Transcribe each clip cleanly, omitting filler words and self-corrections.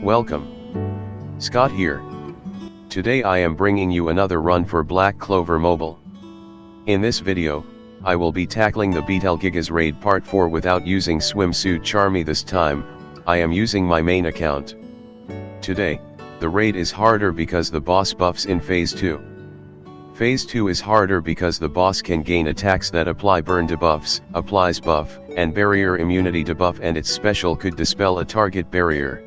Welcome. Scott here. Today I am bringing you another run for Black Clover Mobile. In this video, I will be tackling the Betelgigas Raid Part 4 without using Swimsuit Charmy this time. I am using my main account. Today, the raid is harder because the boss buffs in Phase 2. Phase 2 is harder because the boss can gain attacks that apply burn debuffs, applies buff, and barrier immunity debuff, and its special could dispel a target barrier.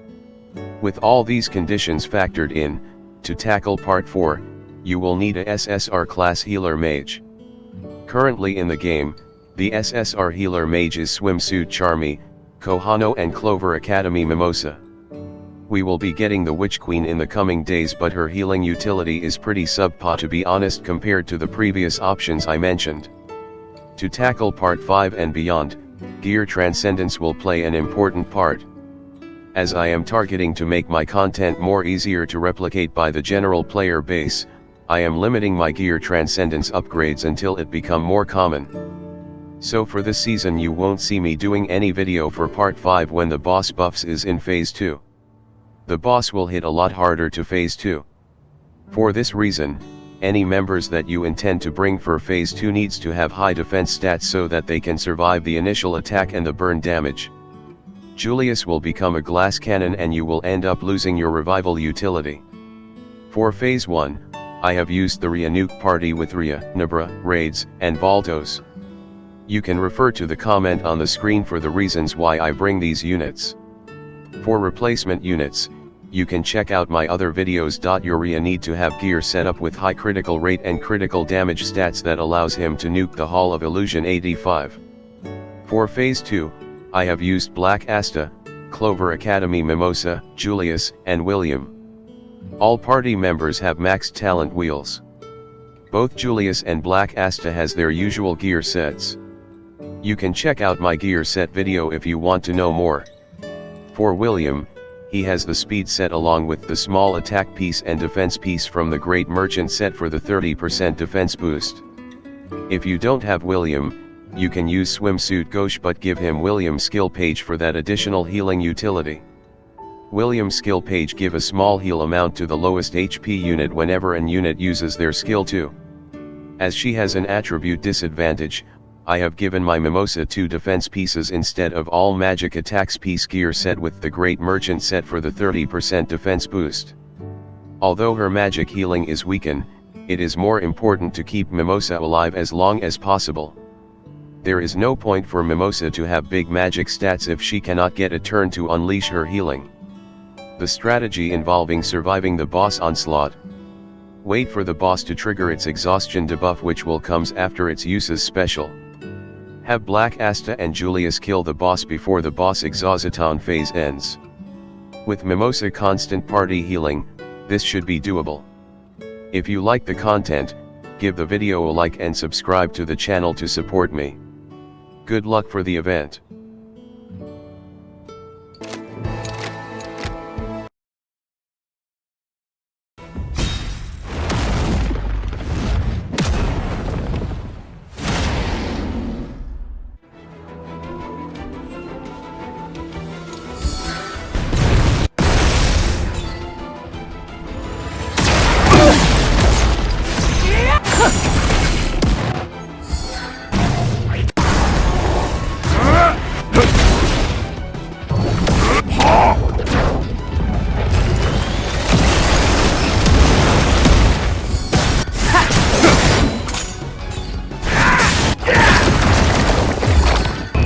With all these conditions factored in, to tackle Part 4, you will need a SSR class healer mage. Currently in the game, the SSR healer mage is Swimsuit Charmy, Kohano and Clover Academy Mimosa. We will be getting the Witch Queen in the coming days, but her healing utility is pretty subpar to be honest compared to the previous options I mentioned. To tackle Part 5 and beyond, gear transcendence will play an important part. As I am targeting to make my content more easier to replicate by the general player base, I am limiting my gear transcendence upgrades until it become more common. So for this season you won't see me doing any video for Part 5 when the boss buffs is in Phase 2. The boss will hit a lot harder to Phase 2. For this reason, any members that you intend to bring for Phase 2 needs to have high defense stats so that they can survive the initial attack and the burn damage. Julius will become a glass cannon and you will end up losing your revival utility. For Phase 1, I have used the Rhya nuke party with Rhya, Nebra, Rades, and Valtos. You can refer to the comment on the screen for the reasons why I bring these units. For replacement units, you can check out my other videos. Your Rhya need to have gear set up with high critical rate and critical damage stats that allows him to nuke the Hall of Illusion 85. For Phase 2, I have used Black Asta, Clover Academy Mimosa, Julius, and William. All party members have maxed talent wheels. Both Julius and Black Asta has their usual gear sets. You can check out my gear set video if you want to know more. For William, he has the speed set along with the small attack piece and defense piece from the Great Merchant set for the 30% defense boost. If you don't have William, you can use Swimsuit Gauche, but give him William's skill page for that additional healing utility. William's skill page give a small heal amount to the lowest HP unit whenever an unit uses their skill too. As she has an attribute disadvantage, I have given my Mimosa 2 defense pieces instead of all magic attacks piece gear set with the Great Merchant set for the 30% defense boost. Although her magic healing is weakened, it is more important to keep Mimosa alive as long as possible. There is no point for Mimosa to have big magic stats if she cannot get a turn to unleash her healing. The strategy involving surviving the boss onslaught. Wait for the boss to trigger its exhaustion debuff, which will comes after its uses special. Have Black Asta and Julius kill the boss before the boss exhaustion phase ends. With Mimosa constant party healing, this should be doable. If you like the content, give the video a like and subscribe to the channel to support me. Good luck for the event.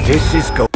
This is go.